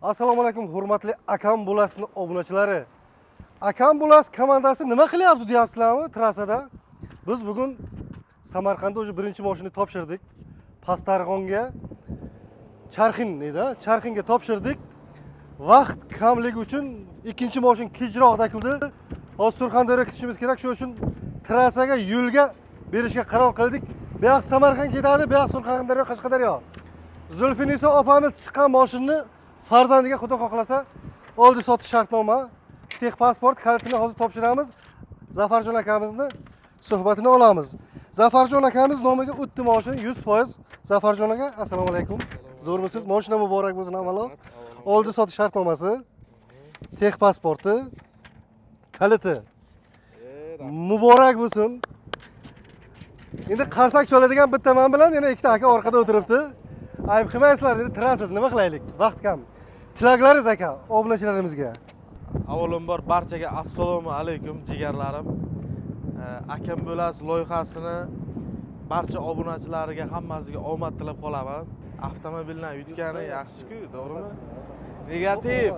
Assalomu alaykum, hurmatli Akam Bulasning obunachilari. Akam Bulas komandasi nima qilyapti deyapsizlarmi trassada? Biz bugun Samarqandda o'sha birinchi mashinani topshirdik. Pastarg'onga, Charxinga topshirdik. Vaqt kamligi uchun ikkinchi mashin kechroqda keldi. Hozir Surxondaryoga ketishimiz kerak, shuning uchun trassaga yo'lga berishga qaror qildik. Bu yoq Samarqand ketadi, bu yoq Surxondaryo, Qashqadaryo. Zulfinisa opamiz chiqqan mashinani farzandiga xudo xohlasa oldi sotish shartnoma, texpasport kalitini hozir topshiramiz. Zafarjon akamizni suhbatini olamiz. Zafarjon akamiz nomiga o'tdi mashin 100%. Zafarjon aka, assalomu alaykum. Zo'rmisiz? Mashina muborak bo'lsin avvalo. Oldi sotish shartnomasi, texpasporti, kaliti muborak bo'lsin. Endi qarsak choladigan bitta men bilan yana ikkita aka orqada o'tiribdi. Ayb qilmaysizlar, dedi, trassada nima qilaylik? Vaqt kam. Tilaklaringiz aka obunachilarimizga. Avvalambor barchaga assalomu alaykum jigarlarim. Akam Bulas loyihasini barcha obunachilariga hammasiga omad tilab qolaman. Avtomobildan yutgani yaxshi-ku, to'g'rimi? Negativ.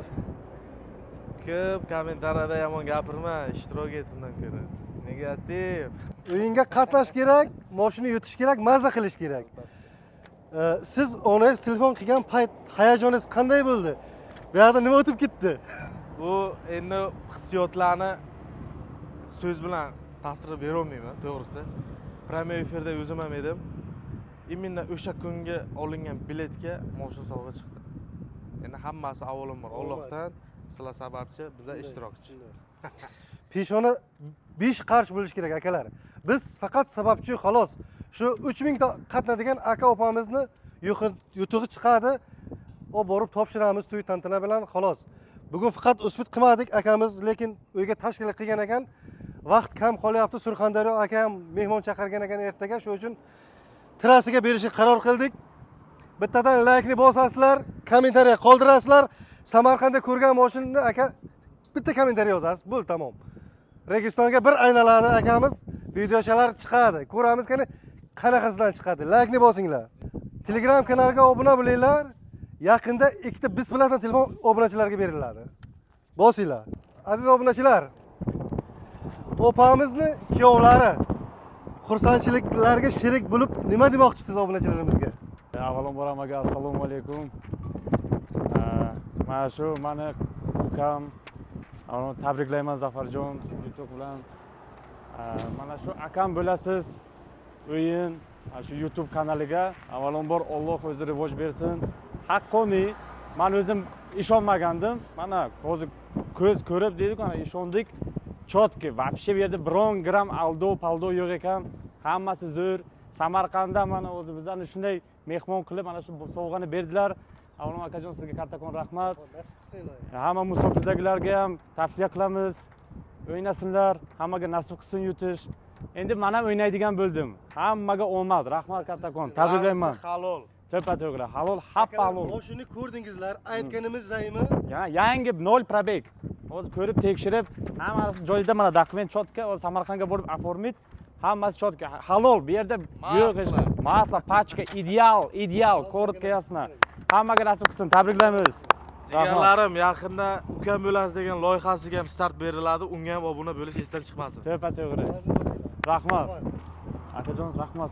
Ko'p kommentariyada yomon gapirma, ishtirok et undan ko'ra. Negativ. O'yinga qatnash kerak, mashina yutish kerak, mazza qilish kerak. Siz onangiz telefon qilgan payt hayajoningiz qanday bo'ldi? Bu yerda nima o'tib ketdi? Bu endi hissiyotlarni so'z bilan ta'sir bera olmayman, to'g'risi. Premyer efirda o'zim ham edim. Imенно o'sha kunga olingan biletga mashina sovg'a chiqdi. Endi hammasi avvalambor Allohdan, sizlar sababchi, biza ishtirokchi. Peshona 5 qarsh bo'lish kerak akalar. Biz faqat sababchi xolos. Shu 3000 ta qatnaydigan aka opamizni yutug'i chiqadi. O borib topshiramiz to'y tantana bilan xolos. Bugun faqat o'sbit qilmadik akamiz, lekin uyga tashkil qilgan ekan. Vaqt kam qolyapti. Surxondaryo akam mehmon chaqirgan ekan ertaga, shuning uchun trassiga berishga qaror qildik. Bittadan like-ni bosasizlar, kommentariya qoldirasizlar. Samarqandda ko'rgan mashinani aka bitta kommentariya yozasiz. Bo'l, tamom. Registonga bir aynaladi akamiz, videochalar chiqadi. Ko'ramiz qanaqasidan chiqadi. Like-ni bosinglar. Telegram kanaliga obuna bo'linglar. Yaqinda ikkita bismillah telefon obunachilarga beriladi. Bosinglar. Aziz obunachilar, opamizni kuyovlari xursandchiliklarga sherik bo'lib nima demoqchisiz obunachilarimizga? Avvalambor hammaga assalomu alaykum. Mana shu meni ukam, tabriklayman Zafarjon YouTube bilan. Mana shu akam bo'lasiz o'yin shu YouTube kanaliga avvalambor Alloh o'zi rivoj bersin. Haqqoniy, men o'zim ishonmagandim. Mana hozir ko'z ko'rib dedik, ana ishondik. Chotki, вообще bu yerda biron gram paldo yo'q ekan. Hammasi zo'r. Samarqandda mana o'zi bizlarni shunday mehmon qilib, mana shu sovg'ani berdilar. Avvalambor akajon sizga kattakon rahmat. Nasib qilsanglar. Hamma musofirdagilarga ham tavsiya qilamiz. O'ynasinlar, hammaga nasib qilsin yutish. Endi men ham o'ynaydigan bo'ldim. Hammaga omad, rahmat kattakon. Tabriklayman. Halol. To'g'ri, halol, happa halol. Mashinani ko'rdingizlar, aytganimizdaymi? Yangi 0 probeg. Hozir ko'rib tekshirib, hammasi joyida, mana dokument chotka, hozir Samarqandga borib oformit, hammasi chotka. Halol, bu yerda yo'q hech narsa. Masla, pachka, ideal, korotga yasna. Hammaga nasib qilsin, tabriklaymiz. Jigarlarim, yaqinda Ukam Bulas degan loyihasiga ham start beriladi. Unga ham obuna bo'lish esdan chiqmasin. To'g'ri. Rahmat. Akajonimiz rahmat.